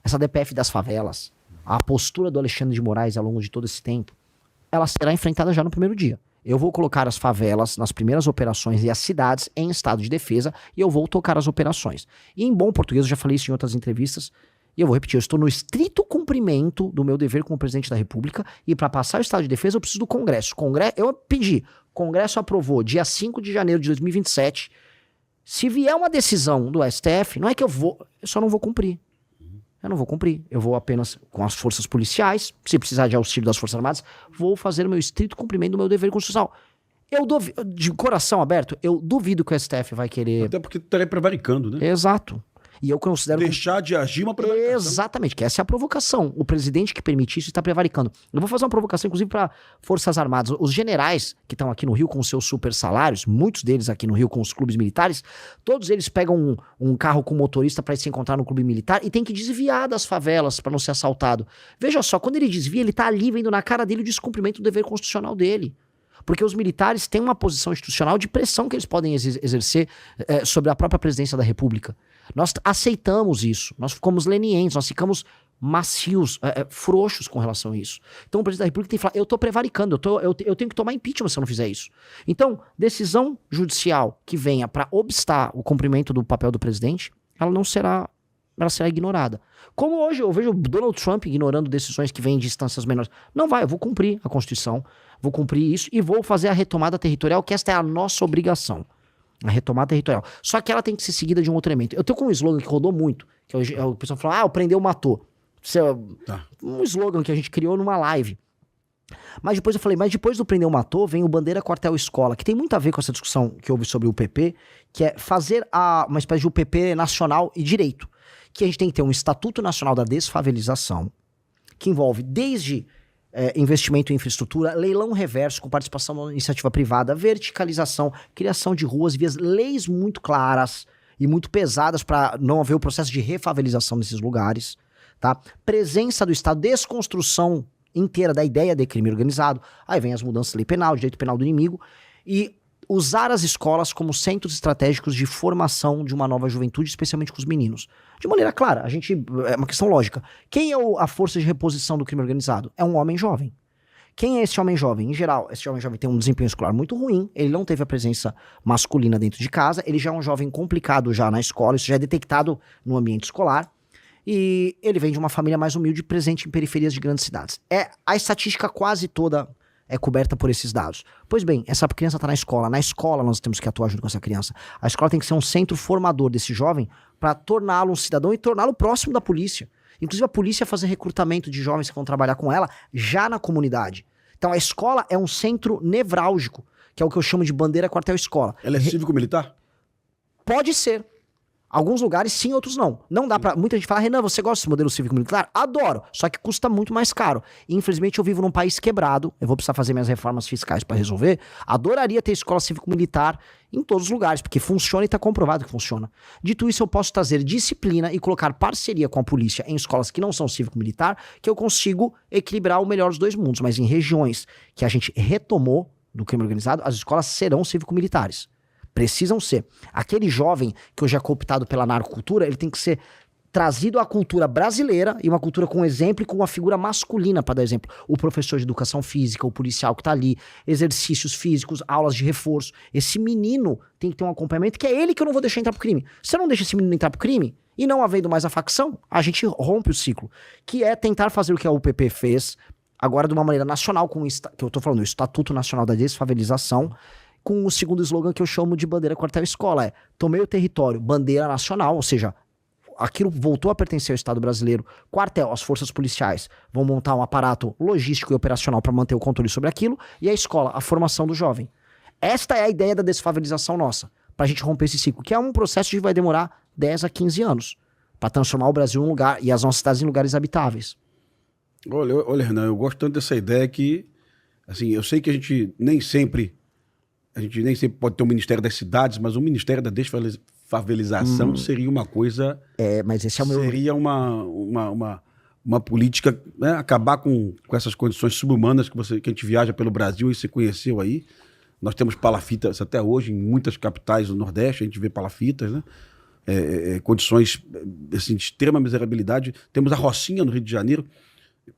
Essa DPF das favelas, a postura do Alexandre de Moraes ao longo de todo esse tempo, ela será enfrentada já no primeiro dia. Eu vou colocar as favelas nas primeiras operações e as cidades em estado de defesa e eu vou tocar as operações. E em bom português, eu já falei isso em outras entrevistas, e eu vou repetir, eu estou no estrito cumprimento do meu dever como presidente da República e para passar o estado de defesa eu preciso do Congresso. Eu pedi, o Congresso aprovou dia 5 de janeiro de 2027. Se vier uma decisão do STF, não é que eu só não vou cumprir. Eu não vou cumprir. Eu vou apenas com as forças policiais, se precisar de auxílio das Forças Armadas, vou fazer o meu estrito cumprimento do meu dever constitucional. Eu duvido, de coração aberto, eu duvido que o STF vai querer... Até porque estaria prevaricando, né? Exato. E eu considero... Deixar de agir uma prevaricação. Exatamente, que essa é a provocação. O presidente que permite isso está prevaricando. Eu vou fazer uma provocação, inclusive, para Forças Armadas. Os generais que estão aqui no Rio com seus super salários, muitos deles aqui no Rio com os clubes militares, todos eles pegam um carro com motorista para se encontrar no clube militar e tem que desviar das favelas para não ser assaltado. Veja só, quando ele desvia, ele tá ali vendo na cara dele o descumprimento do dever constitucional dele. Porque os militares têm uma posição institucional de pressão que eles podem exercer sobre a própria presidência da República. Nós aceitamos isso, nós ficamos lenientes, nós ficamos macios, frouxos com relação a isso. Então o presidente da República tem que falar, eu tô prevaricando, eu tenho que tomar impeachment se eu não fizer isso. Então, decisão judicial que venha para obstar o cumprimento do papel do presidente, ela será ignorada. Como hoje eu vejo o Donald Trump ignorando decisões que vêm de instâncias menores. Não vai, eu vou cumprir a Constituição, vou cumprir isso e vou fazer a retomada territorial, que esta é a nossa obrigação. A retomada territorial. Só que ela tem que ser seguida de um outro elemento. Eu tenho com um slogan que rodou muito, que o pessoal fala, o prendeu, matou. Isso é um slogan que a gente criou numa live. Mas depois eu falei, depois do prendeu, matou, vem o bandeira, quartel, escola, que tem muito a ver com essa discussão que houve sobre o UPP, que é fazer uma espécie de UPP nacional e direito. Que a gente tem que ter um Estatuto Nacional da Desfavelização, que envolve desde investimento em infraestrutura, leilão reverso com participação da iniciativa privada, verticalização, criação de ruas e vias, leis muito claras e muito pesadas para não haver o processo de refavelização nesses lugares, tá? Presença do Estado, desconstrução inteira da ideia de crime organizado, aí vem as mudanças da lei penal, direito penal do inimigo, e usar as escolas como centros estratégicos de formação de uma nova juventude, especialmente com os meninos. De maneira clara, é uma questão lógica. Quem é a força de reposição do crime organizado? É um homem jovem. Quem é esse homem jovem? Em geral, esse homem jovem tem um desempenho escolar muito ruim, ele não teve a presença masculina dentro de casa, ele já é um jovem complicado já na escola, isso já é detectado no ambiente escolar, e ele vem de uma família mais humilde, presente em periferias de grandes cidades. A estatística quase toda é coberta por esses dados. Pois bem, essa criança está na escola. Na escola nós temos que atuar junto com essa criança. A escola tem que ser um centro formador desse jovem para torná-lo um cidadão e torná-lo próximo da polícia. Inclusive a polícia fazer recrutamento de jovens que vão trabalhar com ela já na comunidade. Então a escola é um centro nevrálgico, que é o que eu chamo de bandeira quartel-escola. Ela é cívico-militar? Pode ser. Alguns lugares sim, outros não. Não dá pra... Muita gente fala, Renan, você gosta desse modelo cívico-militar? Adoro, só que custa muito mais caro. E, infelizmente eu vivo num país quebrado, eu vou precisar fazer minhas reformas fiscais pra resolver. Adoraria ter escola cívico-militar em todos os lugares, porque funciona e tá comprovado que funciona. Dito isso, eu posso trazer disciplina e colocar parceria com a polícia em escolas que não são cívico-militar, que eu consigo equilibrar o melhor dos dois mundos. Mas em regiões que a gente retomou do crime organizado, as escolas serão cívico-militares. Precisam ser. Aquele jovem que hoje é cooptado pela narcocultura, ele tem que ser trazido à cultura brasileira e uma cultura com exemplo e com uma figura masculina, para dar exemplo. O professor de educação física, o policial que tá ali, exercícios físicos, aulas de reforço. Esse menino tem que ter um acompanhamento, que é ele que eu não vou deixar entrar pro crime. Se eu não deixo esse menino entrar pro crime, e não havendo mais a facção, a gente rompe o ciclo. Que é tentar fazer o que a UPP fez, agora de uma maneira nacional, que eu tô falando, o Estatuto Nacional da Desfavelização, com o segundo slogan que eu chamo de bandeira quartel-escola, tomei o território, bandeira nacional, ou seja, aquilo voltou a pertencer ao Estado brasileiro, quartel, as forças policiais vão montar um aparato logístico e operacional para manter o controle sobre aquilo, e a escola, a formação do jovem. Esta é a ideia da desfavelização nossa, pra gente romper esse ciclo, que é um processo que vai demorar 10 a 15 anos, para transformar o Brasil em um lugar, e as nossas cidades em lugares habitáveis. Olha, Renan, eu gosto tanto dessa ideia que, assim, eu sei que a gente nem sempre pode ter um Ministério das Cidades, mas o Ministério da Desfavelização seria uma coisa... mas esse é o meu... Seria uma política, né, acabar com essas condições subhumanas que a gente viaja pelo Brasil e você conheceu aí. Nós temos palafitas até hoje em muitas capitais do Nordeste, a gente vê palafitas, né? condições assim, de extrema miserabilidade. Temos a Rocinha no Rio de Janeiro,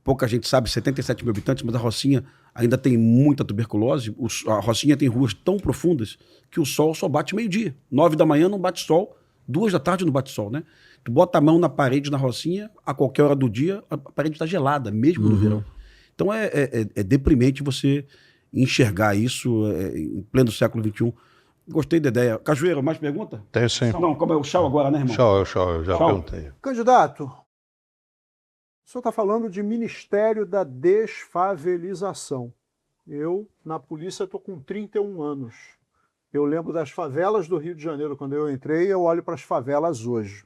pouca gente sabe, 77 mil habitantes, mas a Rocinha ainda tem muita tuberculose. A Rocinha tem ruas tão profundas que o sol só bate meio-dia. 9 da manhã não bate sol, 2 da tarde não bate sol, né? Tu bota a mão na parede na Rocinha, a qualquer hora do dia, a parede está gelada, mesmo no verão. Então é deprimente você enxergar isso em pleno século XXI. Gostei da ideia. Cajueiro, mais pergunta? Tenho sim. Não, como é o Chau agora, né, irmão? Chau, eu já perguntei. Candidato, o senhor está falando de Ministério da Desfavelização. Eu, na polícia, estou com 31 anos. Eu lembro das favelas do Rio de Janeiro quando eu entrei e eu olho para as favelas hoje.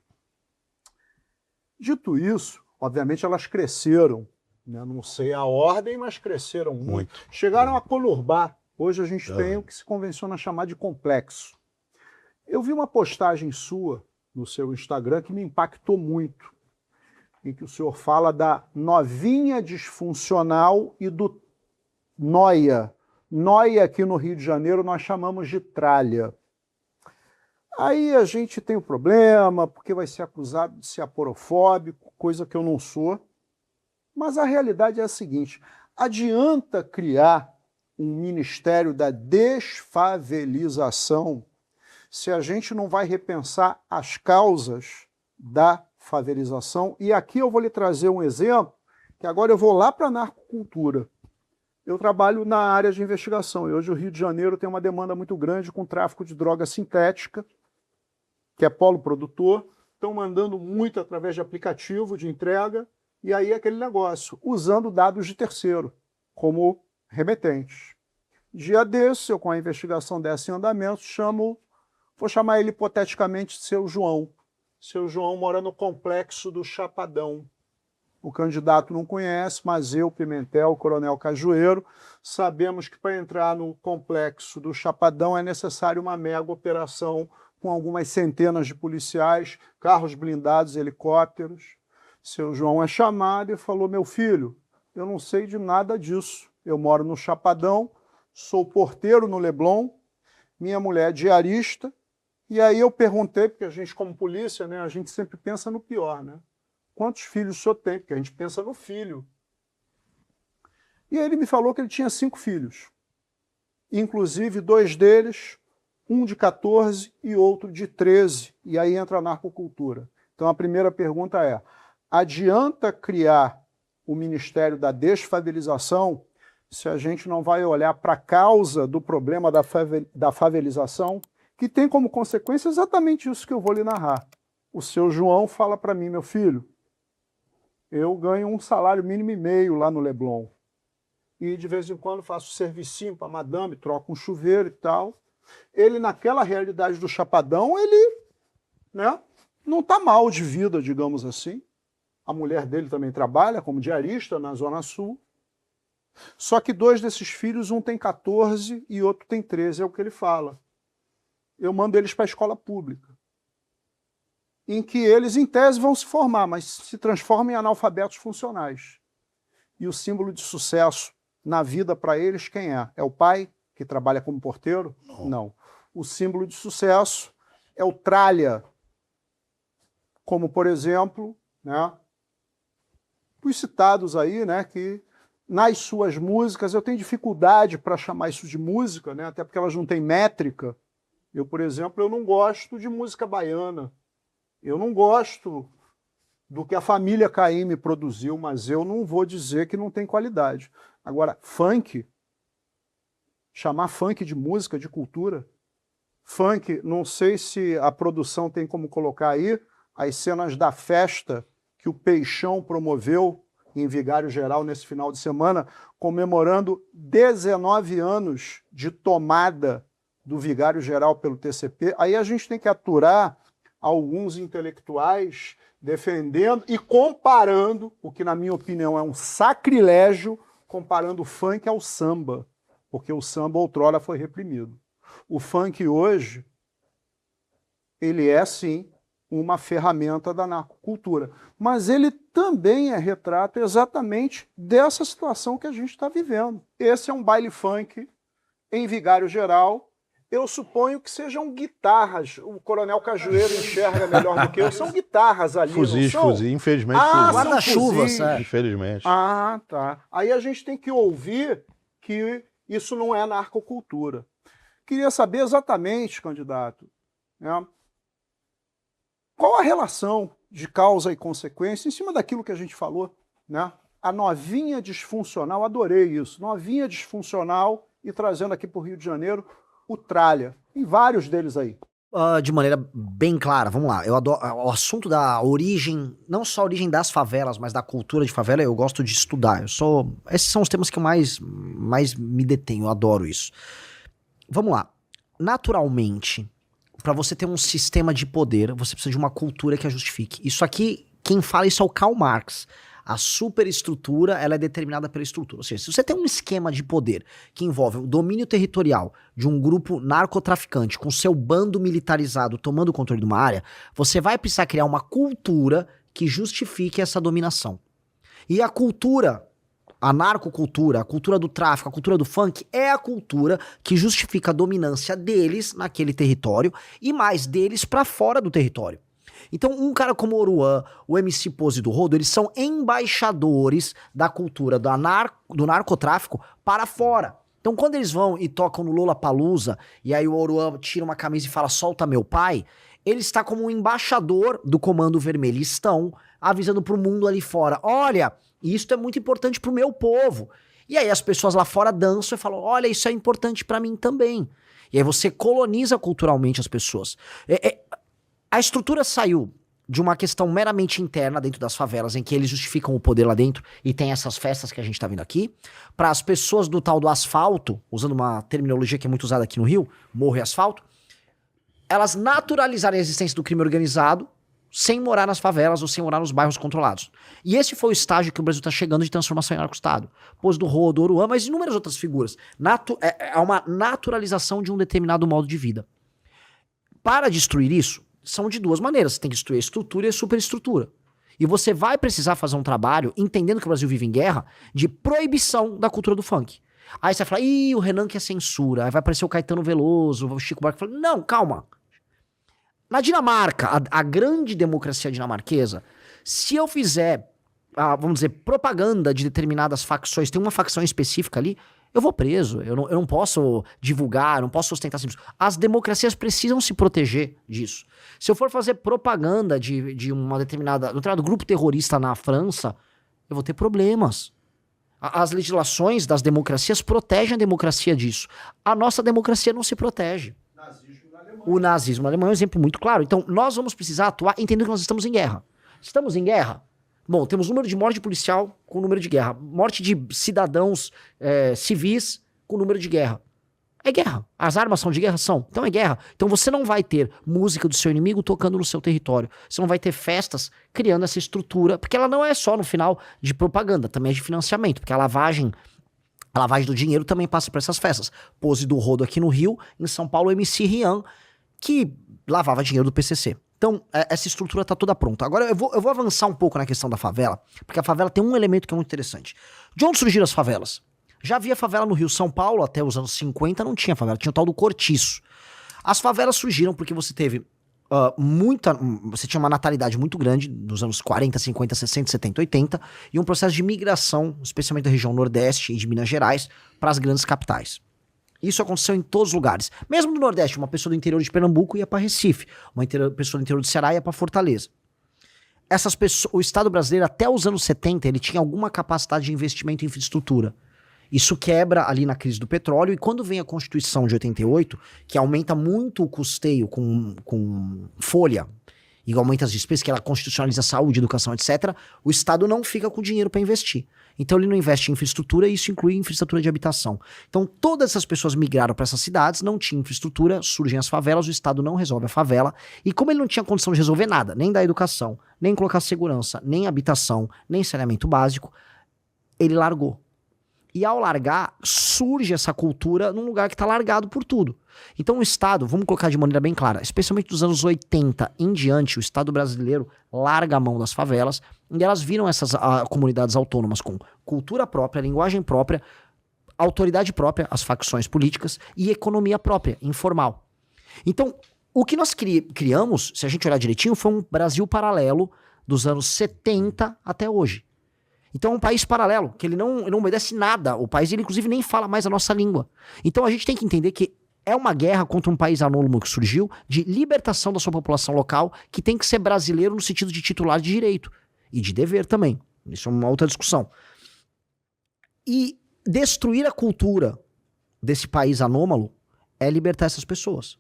Dito isso, obviamente elas cresceram, né? Não sei a ordem, mas cresceram muito. Chegaram a conurbar. Hoje a gente tem o que se convenciona chamar de complexo. Eu vi uma postagem sua no seu Instagram que me impactou muito, em que o senhor fala da novinha disfuncional e do noia. Noia aqui no Rio de Janeiro nós chamamos de tralha. Aí a gente tem o problema, porque vai ser acusado de ser aporofóbico, coisa que eu não sou. Mas a realidade é a seguinte, adianta criar um Ministério da Desfavelização se a gente não vai repensar as causas da favelização. E aqui eu vou lhe trazer um exemplo, que agora eu vou lá para a narcocultura. Eu trabalho na área de investigação e hoje o Rio de Janeiro tem uma demanda muito grande com tráfico de droga sintética, que é polo produtor, estão mandando muito através de aplicativo de entrega, e aí aquele negócio, usando dados de terceiro, como remetentes. Dia desse, eu com a investigação dessa em andamento, vou chamar ele hipoteticamente de Seu João. Seu João mora no complexo do Chapadão. O candidato não conhece, mas eu, Pimentel, Coronel Cajueiro, sabemos que para entrar no complexo do Chapadão é necessário uma mega operação com algumas centenas de policiais, carros blindados, helicópteros. Seu João é chamado e falou, meu filho, eu não sei de nada disso. Eu moro no Chapadão, sou porteiro no Leblon, minha mulher é diarista, e aí eu perguntei, porque a gente como polícia, né, a gente sempre pensa no pior, né? Quantos filhos o senhor tem? Porque a gente pensa no filho. E ele me falou que ele tinha 5 filhos, inclusive 2 deles, um de 14 e outro de 13, e aí entra a narcocultura. Então a primeira pergunta é, adianta criar o Ministério da Desfavelização se a gente não vai olhar para a causa do problema da favelização, que tem como consequência exatamente isso que eu vou lhe narrar. O seu João fala para mim, meu filho, eu ganho um salário mínimo e meio lá no Leblon. E de vez em quando faço servicinho para a madame, troco um chuveiro e tal. Ele, naquela realidade do Chapadão, ele, né, não está mal de vida, digamos assim. A mulher dele também trabalha como diarista na Zona Sul. Só que 2 desses filhos, um tem 14 e outro tem 13, é o que ele fala. Eu mando eles para a escola pública, em que eles, em tese, vão se formar, mas se transformam em analfabetos funcionais. E o símbolo de sucesso na vida para eles, quem é? É o pai, que trabalha como porteiro? Não. O símbolo de sucesso é o tralha, como, por exemplo, né, os citados aí, né, que nas suas músicas, eu tenho dificuldade para chamar isso de música, né, até porque elas não têm métrica. Eu, por exemplo, eu não gosto de música baiana. Eu não gosto do que a família Caymmi produziu, mas eu não vou dizer que não tem qualidade. Agora, funk, chamar funk de música, de cultura, funk, não sei se a produção tem como colocar aí as cenas da festa que o Peixão promoveu em Vigário Geral nesse final de semana, comemorando 19 anos de tomada do Vigário Geral pelo TCP. Aí a gente tem que aturar alguns intelectuais defendendo e comparando, o que na minha opinião é um sacrilégio, comparando o funk ao samba, porque o samba outrora foi reprimido. O funk hoje, ele é sim uma ferramenta da narcocultura, mas ele também é retrato exatamente dessa situação que a gente está vivendo. Esse é um baile funk em Vigário Geral, Eu suponho que sejam guitarras. O Coronel Cajueiro enxerga melhor do que eu. São guitarras ali, Fuzis, não são? fuzis. Infelizmente, Ah, fuzis. Guarda-chuvas, é. Infelizmente. Ah, tá. Aí a gente tem que ouvir que isso não é narcocultura. Queria saber exatamente, candidato, né, qual a relação de causa e consequência em cima daquilo que a gente falou, né? A novinha disfuncional, adorei isso, novinha disfuncional, e trazendo aqui para o Rio de Janeiro o Tralha. Tem vários deles aí. De maneira bem clara, vamos lá. Eu adoro o assunto da origem, não só a origem das favelas, mas da cultura de favela, eu gosto de estudar. Esses são os temas que eu mais me detenho, eu adoro isso. Vamos lá. Naturalmente, para você ter um sistema de poder, você precisa de uma cultura que a justifique. Isso aqui, quem fala isso é o Karl Marx. A superestrutura, ela é determinada pela estrutura. Ou seja, se você tem um esquema de poder que envolve o domínio territorial de um grupo narcotraficante com seu bando militarizado tomando o controle de uma área, você vai precisar criar uma cultura que justifique essa dominação. E a cultura, a narcocultura, a cultura do tráfico, a cultura do funk, é a cultura que justifica a dominância deles naquele território e mais deles para fora do território. Então, um cara como o Oruan, o MC Pose do Rodo, eles são embaixadores da cultura do narcotráfico para fora. Então, quando eles vão e tocam no Lollapalooza, e aí o Oruan tira uma camisa e fala, solta meu pai, ele está como um embaixador do Comando Vermelho. Eles estão avisando pro mundo ali fora, olha, isso é muito importante pro meu povo. E aí as pessoas lá fora dançam e falam, olha, isso é importante para mim também. E aí você coloniza culturalmente as pessoas. A estrutura saiu de uma questão meramente interna dentro das favelas, em que eles justificam o poder lá dentro e tem essas festas que a gente tá vendo aqui, para as pessoas do tal do asfalto, usando uma terminologia que é muito usada aqui no Rio, morro e asfalto, elas naturalizarem a existência do crime organizado sem morar nas favelas ou sem morar nos bairros controlados. E esse foi o estágio que o Brasil tá chegando de transformação em narco-estado. Pose do Rodo, Oruan, mas inúmeras outras figuras. É uma naturalização de um determinado modo de vida. Para destruir isso, são de duas maneiras. Você tem que destruir a estrutura e a superestrutura. E você vai precisar fazer um trabalho, entendendo que o Brasil vive em guerra, de proibição da cultura do funk. Aí você vai falar, o Renan quer censura. Aí vai aparecer o Caetano Veloso, o Chico Buarque falando, não, calma. Na Dinamarca, a grande democracia dinamarquesa, se eu fizer, vamos dizer, propaganda de determinadas facções, tem uma facção específica ali, eu vou preso, eu não posso divulgar, não posso sustentar isso. As democracias precisam se proteger disso. Se eu for fazer propaganda de um determinado grupo terrorista na França, eu vou ter problemas. As legislações das democracias protegem a democracia disso. A nossa democracia não se protege. O nazismo na Alemanha é um exemplo muito claro. Então, nós vamos precisar atuar entendendo que nós estamos em guerra. Estamos em guerra? Bom, temos número de morte policial com número de guerra. Morte de cidadãos civis com número de guerra. É guerra. As armas são de guerra? São. Então é guerra. Então você não vai ter música do seu inimigo tocando no seu território. Você não vai ter festas criando essa estrutura. Porque ela não é só no final de propaganda, também é de financiamento. Porque a lavagem do dinheiro também passa por essas festas. Pose do Rodo aqui no Rio, em São Paulo, MC Rian, que lavava dinheiro do PCC. Então, essa estrutura tá toda pronta. Agora, eu vou avançar um pouco na questão da favela, porque a favela tem um elemento que é muito interessante. De onde surgiram as favelas? Já havia favela no Rio. São Paulo, até os anos 50, não tinha favela. Tinha o tal do cortiço. As favelas surgiram porque você teve você tinha uma natalidade muito grande nos anos 40, 50, 60, 70, 80, e um processo de migração, especialmente da região Nordeste e de Minas Gerais, para as grandes capitais. Isso aconteceu em todos os lugares. Mesmo no Nordeste, uma pessoa do interior de Pernambuco ia para Recife, uma pessoa do interior do Ceará ia para Fortaleza. Essas pessoas, o Estado brasileiro, até os anos 70, ele tinha alguma capacidade de investimento em infraestrutura. Isso quebra ali na crise do petróleo, e quando vem a Constituição de 88, que aumenta muito o custeio com folha, e aumenta as despesas, que ela constitucionaliza saúde, educação, etc., o Estado não fica com dinheiro para investir. Então ele não investe em infraestrutura, e isso inclui infraestrutura de habitação. Então todas essas pessoas migraram para essas cidades, não tinha infraestrutura, surgem as favelas, o Estado não resolve a favela, e como ele não tinha condição de resolver nada, nem da educação, nem colocar segurança, nem habitação, nem saneamento básico, ele largou. E ao largar, surge essa cultura num lugar que está largado por tudo. Então o Estado, vamos colocar de maneira bem clara, especialmente dos anos 80 em diante, o Estado brasileiro larga a mão das favelas, e elas viram essas comunidades autônomas com cultura própria, linguagem própria, autoridade própria, as facções políticas, e economia própria, informal. Então, o que nós criamos, se a gente olhar direitinho, foi um Brasil paralelo dos anos 70 até hoje. Então é um país paralelo, que ele não obedece nada. O país, ele inclusive nem fala mais a nossa língua. Então a gente tem que entender que é uma guerra contra um país anônimo que surgiu, de libertação da sua população local, que tem que ser brasileiro no sentido de titular de direito. E de dever também. Isso é uma outra discussão. E destruir a cultura desse país anômalo é libertar essas pessoas.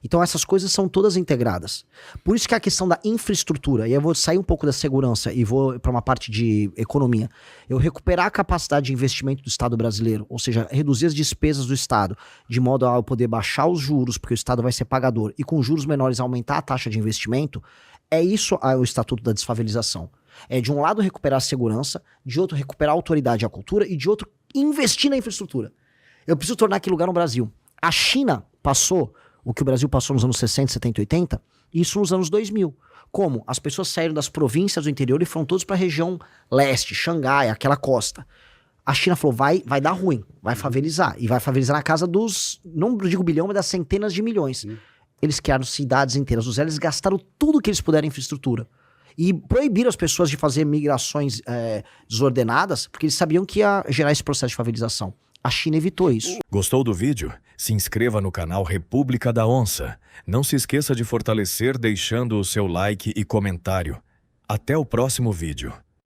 Então essas coisas são todas integradas. Por isso que a questão da infraestrutura, e eu vou sair um pouco da segurança e vou para uma parte de economia, eu recuperar a capacidade de investimento do Estado brasileiro, ou seja, reduzir as despesas do Estado, de modo a eu poder baixar os juros, porque o Estado vai ser pagador, e com juros menores aumentar a taxa de investimento, é isso o Estatuto da Desfavelização. É de um lado recuperar a segurança, de outro recuperar a autoridade e a cultura, e de outro investir na infraestrutura. Eu preciso tornar aquele lugar no Brasil. A China passou o que o Brasil passou nos anos 60, 70, 80, isso nos anos 2000. Como? As pessoas saíram das províncias do interior e foram todos para a região leste, Xangai, aquela costa. A China falou, vai dar ruim, vai favelizar. E vai favelizar na casa dos, não digo bilhão, mas das centenas de milhões. Eles criaram cidades inteiras do zero, eles gastaram tudo que eles puderam em infraestrutura. E proibiram as pessoas de fazer migrações desordenadas, porque eles sabiam que ia gerar esse processo de favelização. A China evitou isso. Gostou do vídeo? Se inscreva no canal República da Onça. Não se esqueça de fortalecer deixando o seu like e comentário. Até o próximo vídeo.